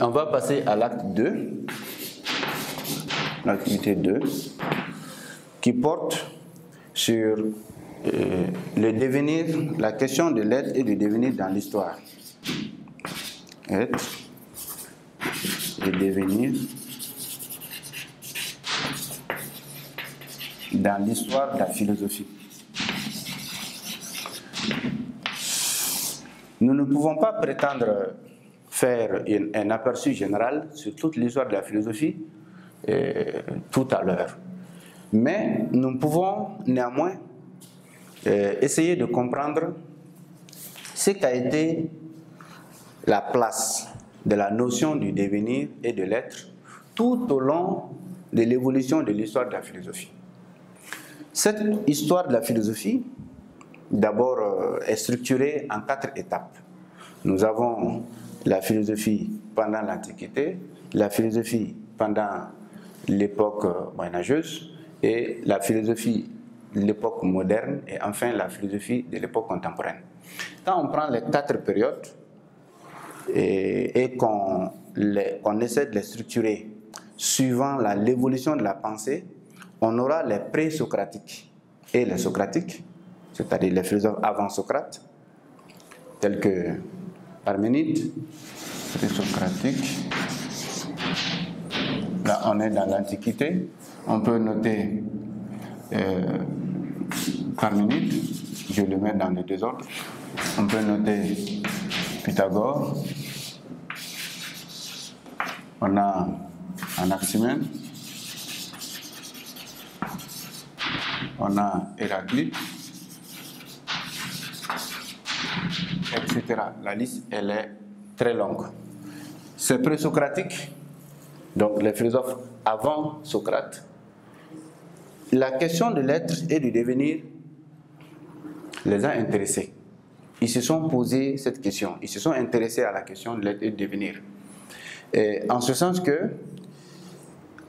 On va passer à l'acte 2, l'activité 2, qui porte sur le devenir, la question de l'être et du devenir dans l'histoire. Être et devenir dans l'histoire de la philosophie. Nous ne pouvons pas prétendre faire un aperçu général sur toute l'histoire de la philosophie tout à l'heure. Mais nous pouvons néanmoins essayer de comprendre ce qu'a été la place de la notion du devenir et de l'être tout au long de l'évolution de l'histoire de la philosophie. Cette histoire de la philosophie, d'abord, est structurée en 4 étapes. Nous avons la philosophie pendant l'Antiquité, la philosophie pendant l'époque moyenâgeuse et la philosophie de l'époque moderne et enfin la philosophie de l'époque contemporaine. Quand on prend les 4 périodes et qu'on essaie de les structurer suivant l'évolution de la pensée, on aura les pré-socratiques et les socratiques, c'est-à-dire les philosophes avant Socrate, tels que Parménide, pré-socratique. Là, on est dans l'Antiquité. On peut noter Parménide, je le mets dans le désordre. On peut noter Pythagore. On a Anaximène. On a Héraclite, etc. La liste, elle est très longue. C'est pré-socratique, donc les philosophes avant Socrate. La question de l'être et du devenir les a intéressés. Ils se sont posés cette question, ils se sont intéressés à la question de l'être et du devenir. Et en ce sens que,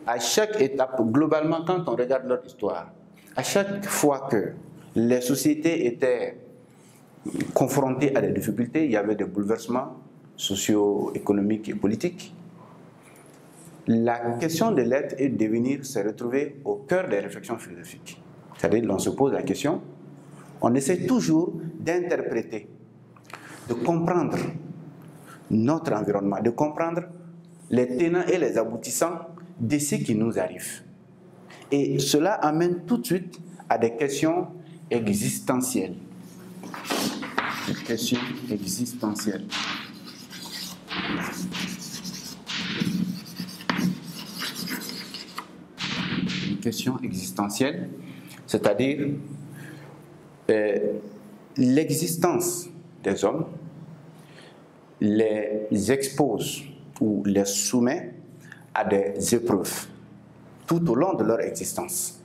à chaque étape, globalement, quand on regarde leur histoire, à chaque fois que les sociétés étaient confrontées à des difficultés, il y avait des bouleversements socio-économiques et politiques, la question de l'être et du devenir s'est retrouvée au cœur des réflexions philosophiques. C'est-à-dire, l'on se pose la question, on essaie toujours d'interpréter, de comprendre notre environnement, de comprendre les tenants et les aboutissants de ce qui nous arrive. Et cela amène tout de suite à des questions existentielles. Des questions existentielles. Une question existentielle, c'est-à-dire l'existence des hommes les expose ou les soumet à des épreuves tout au long de leur existence.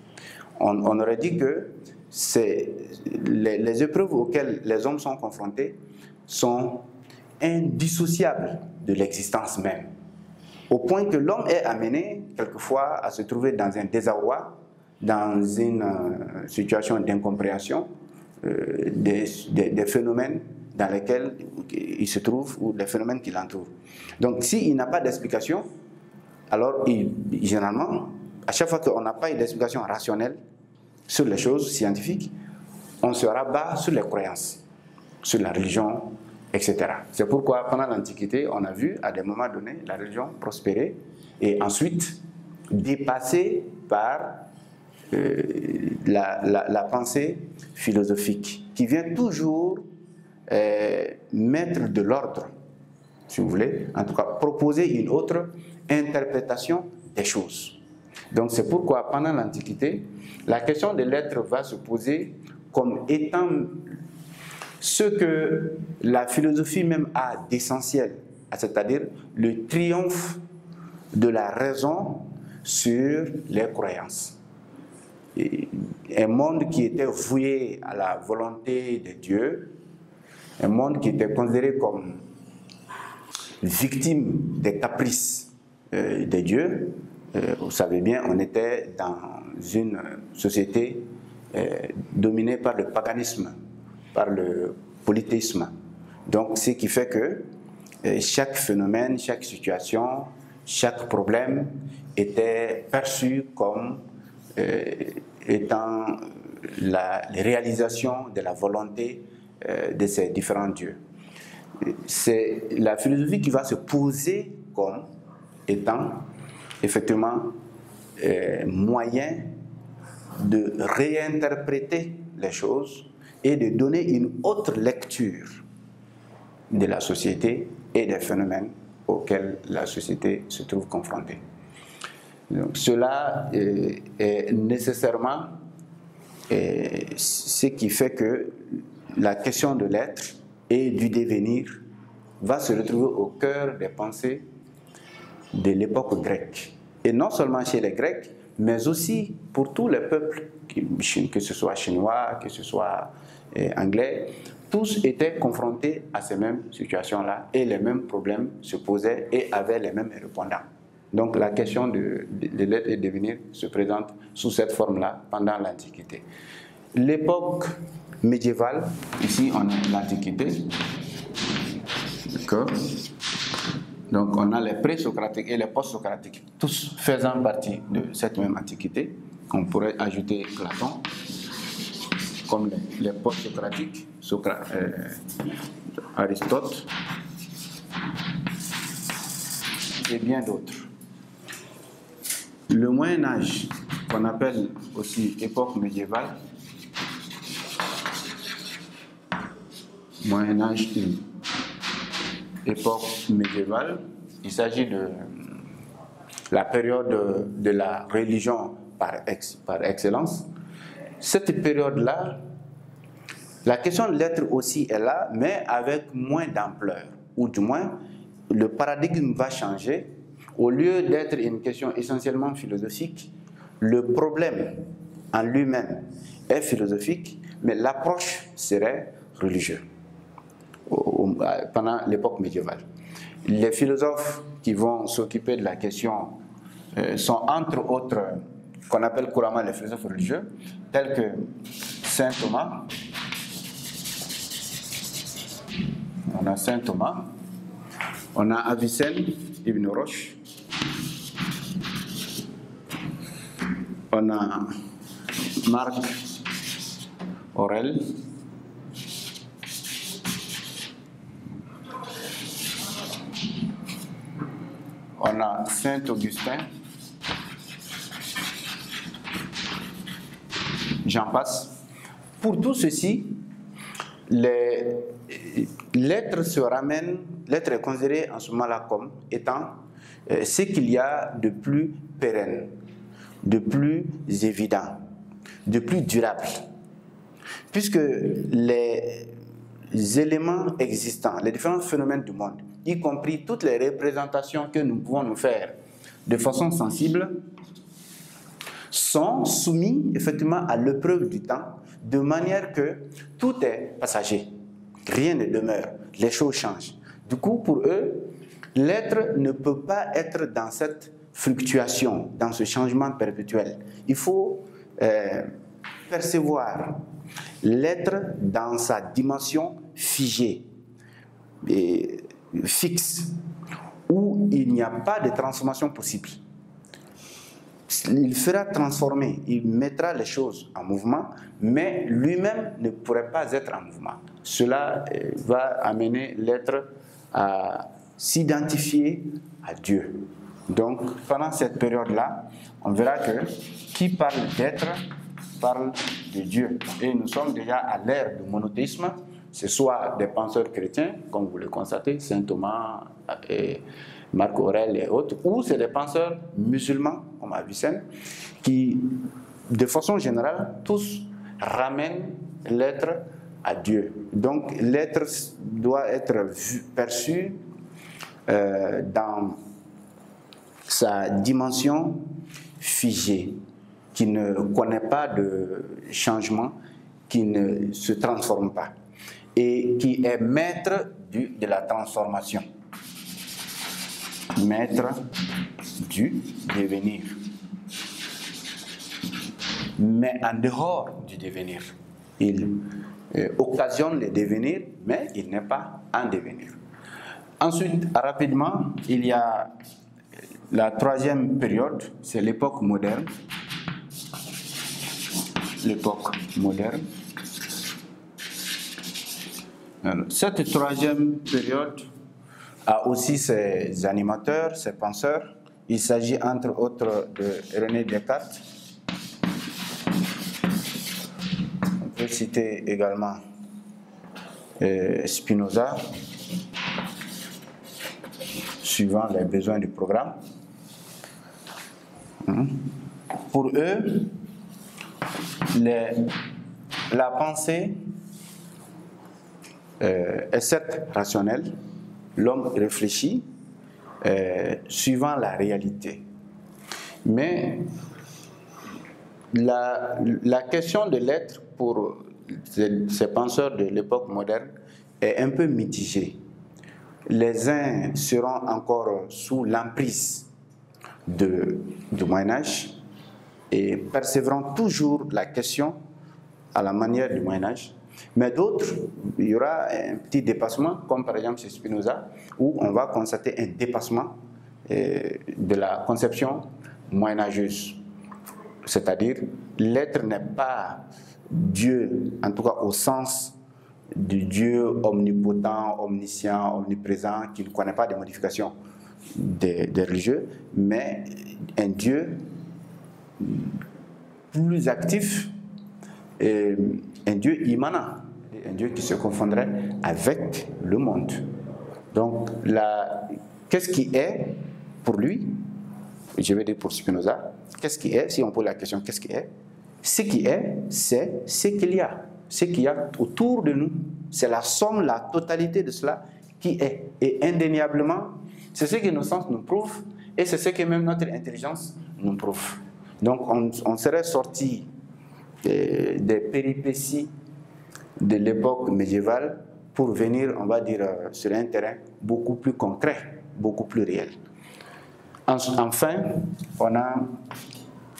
On aurait dit que les épreuves auxquelles les hommes sont confrontés sont indissociables de l'existence même, au point que l'homme est amené quelquefois à se trouver dans un désarroi, dans une situation d'incompréhension des phénomènes dans lesquels il se trouve ou des phénomènes qui l'entourent. Donc s'il n'a pas d'explication, alors généralement, à chaque fois qu'on n'a pas une explication rationnelle sur les choses scientifiques, on se rabat sur les croyances, sur la religion, etc. C'est pourquoi pendant l'Antiquité, on a vu à des moments donnés la religion prospérer et ensuite dépassée par la pensée philosophique qui vient toujours mettre de l'ordre, si vous voulez, en tout cas proposer une autre interprétation des choses. Donc c'est pourquoi pendant l'Antiquité, la question de l'être va se poser comme étant ce que la philosophie même a d'essentiel, c'est-à-dire le triomphe de la raison sur les croyances. Et un monde qui était voué à la volonté de Dieu, un monde qui était considéré comme victime des caprices de Dieu. Vous savez bien, on était dans une société dominée par le paganisme, par le polythéisme. Donc, ce qui fait que chaque phénomène, chaque situation, chaque problème était perçu comme étant la réalisation de la volonté de ces différents dieux. C'est la philosophie qui va se poser comme étant effectivement moyen de réinterpréter les choses et de donner une autre lecture de la société et des phénomènes auxquels la société se trouve confrontée. Donc, cela est nécessairement ce qui fait que la question de l'être et du devenir va se retrouver au cœur des pensées de l'époque grecque. Et non seulement chez les Grecs, mais aussi pour tous les peuples, que ce soit chinois, que ce soit anglais, tous étaient confrontés à ces mêmes situations-là et les mêmes problèmes se posaient et avaient les mêmes répondants. Donc la question de l'être et de devenir se présente sous cette forme-là pendant l'Antiquité. L'époque médiévale, ici on a l'Antiquité, d'accord. Donc on a les pré-socratiques et les post-socratiques, tous faisant partie de cette même Antiquité. On pourrait ajouter Platon, comme les post-socratiques, Aristote et bien d'autres. Le Moyen-Âge, qu'on appelle aussi époque médiévale, Moyen-Âge 1, époque médiévale, il s'agit de la période de la religion par excellence. Cette période-là, la question de l'être aussi est là, mais avec moins d'ampleur, ou du moins, le paradigme va changer. Au lieu d'être une question essentiellement philosophique, le problème en lui-même est philosophique, mais l'approche serait religieuse pendant l'époque médiévale. Les philosophes qui vont s'occuper de la question sont entre autres, qu'on appelle couramment les philosophes religieux, tels que Saint Thomas. On a Saint Thomas, on a Avicenne Ibn Roche, on a Marc Aurèle, on a Saint Augustin, j'en passe. Pour tout ceci, l'être se ramène, l'être est considéré en ce moment-là comme étant ce qu'il y a de plus pérenne, de plus évident, de plus durable. Puisque les éléments existants, les différents phénomènes du monde, y compris toutes les représentations que nous pouvons nous faire de façon sensible, sont soumis effectivement à l'épreuve du temps, de manière que tout est passager, rien ne demeure, les choses changent. Du coup, pour eux, l'être ne peut pas être dans cette fluctuation, dans ce changement perpétuel. Il faut percevoir l'être dans sa dimension figée, et fixe, où il n'y a pas de transformation possible. Il fera transformer, il mettra les choses en mouvement, mais lui-même ne pourrait pas être en mouvement. Cela va amener l'être à s'identifier à Dieu. Donc, pendant cette période-là, on verra que qui parle d'être parle de Dieu. Et nous sommes déjà à l'ère du monothéisme. C'est soit des penseurs chrétiens, comme vous le constatez, Saint Thomas et Marc Aurèle et autres, ou c'est des penseurs musulmans, comme Avicenne, qui, de façon générale, tous ramènent l'être à Dieu. Donc, l'être doit être perçu dans sa dimension figée, qui ne connaît pas de changement, qui ne se transforme pas, et qui est maître de la transformation, maître du devenir, mais en dehors du devenir. Il occasionne le devenir, mais il n'est pas en devenir. Ensuite, rapidement, il y a la troisième période, c'est l'époque moderne. L'époque moderne. Alors, cette troisième période a aussi ses animateurs, ses penseurs. Il s'agit entre autres de René Descartes. On peut citer également Spinoza, suivant les besoins du programme. Pour eux, la pensée est certes rationnelle, l'homme réfléchit suivant la réalité. Mais la question de l'être pour ces penseurs de l'époque moderne est un peu mitigée. Les uns seront encore sous l'emprise du Moyen-Âge et percevront toujours la question à la manière du Moyen-Âge. Mais d'autres, il y aura un petit dépassement, comme par exemple chez Spinoza, où on va constater un dépassement de la conception moyenâgeuse. C'est-à-dire, l'être n'est pas Dieu, en tout cas au sens du Dieu omnipotent, omniscient, omniprésent, qui ne connaît pas de modifications des religieux, mais un Dieu plus actif, et un Dieu immanent, un Dieu qui se confondrait avec le monde. Donc, qu'est-ce qui est pour lui, je vais dire pour Spinoza, qu'est-ce qui est, si on pose la question qu'est-ce qui est, ce qui est, c'est ce qu'il y a. Ce qu'il y a autour de nous, c'est la somme, la totalité de cela qui est. Et indéniablement, c'est ce que nos sens nous prouvent et c'est ce que même notre intelligence nous prouve. Donc on serait sorti des péripéties de l'époque médiévale pour venir, on va dire, sur un terrain beaucoup plus concret, beaucoup plus réel. Enfin, on a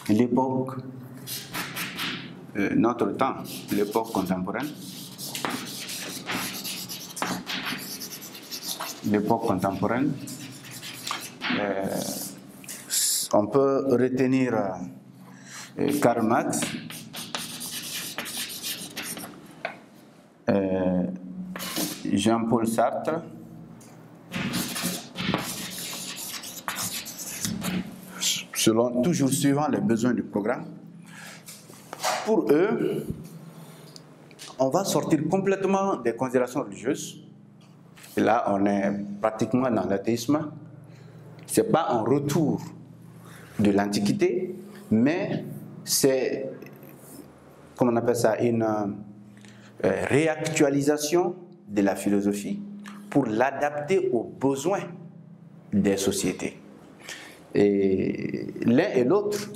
l'époque, notre temps, l'époque contemporaine. L'époque contemporaine, on peut retenir Karl Marx, Jean-Paul Sartre, toujours suivant les besoins du programme. Pour eux, on va sortir complètement des considérations religieuses. Et là, on est pratiquement dans l'athéisme. Ce n'est pas un retour de l'Antiquité, mais c'est, comment on appelle ça, une réactualisation de la philosophie pour l'adapter aux besoins des sociétés. Et l'un et l'autre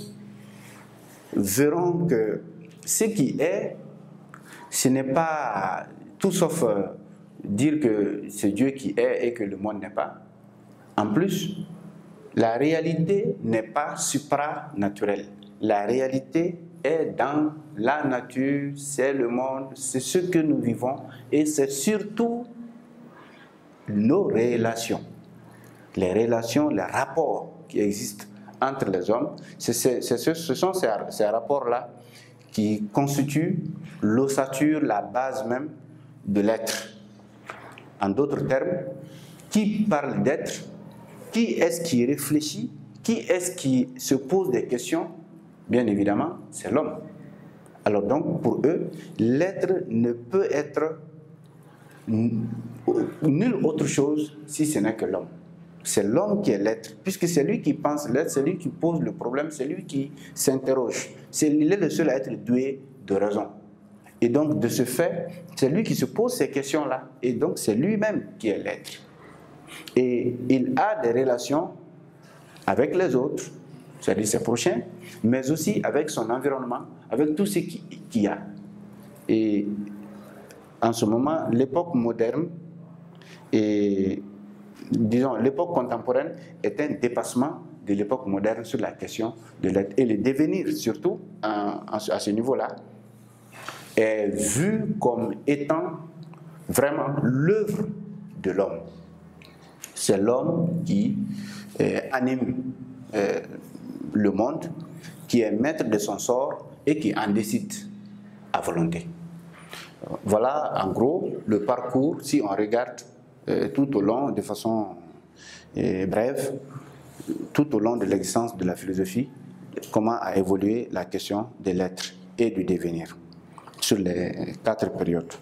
verront que ce qui est, ce n'est pas tout sauf dire que c'est Dieu qui est et que le monde n'est pas. En plus, la réalité n'est pas supranaturelle. La réalité est dans la nature, c'est le monde, c'est ce que nous vivons et c'est surtout nos relations. Les relations, les rapports qui existent entre les hommes, ce sont ces rapports-là qui constituent l'ossature, la base même de l'être. En d'autres termes, qui parle d'être, qui est-ce qui réfléchit, qui est-ce qui se pose des questions? Bien évidemment, c'est l'homme. Alors donc, pour eux, l'être ne peut être nulle autre chose si ce n'est que l'homme. C'est l'homme qui est l'être, puisque c'est lui qui pense l'être, c'est lui qui pose le problème, c'est lui qui s'interroge. Il est le seul à être doué de raison. Et donc, de ce fait, c'est lui qui se pose ces questions-là. Et donc, c'est lui-même qui est l'être. Et il a des relations avec les autres, c'est-à-dire ses prochains, mais aussi avec son environnement, avec tout ce qu'il y a. Et en ce moment, l'époque moderne et, disons, l'époque contemporaine est un dépassement de l'époque moderne sur la question de l'être. Et le devenir, surtout, à ce niveau-là, est vu comme étant vraiment l'œuvre de l'homme. c'est l'homme qui anime le monde, qui est maître de son sort et qui en décide à volonté. Voilà en gros le parcours, si on regarde tout au long, de façon brève, tout au long de l'existence de la philosophie, comment a évolué la question de l'être et du devenir sur les 4 périodes.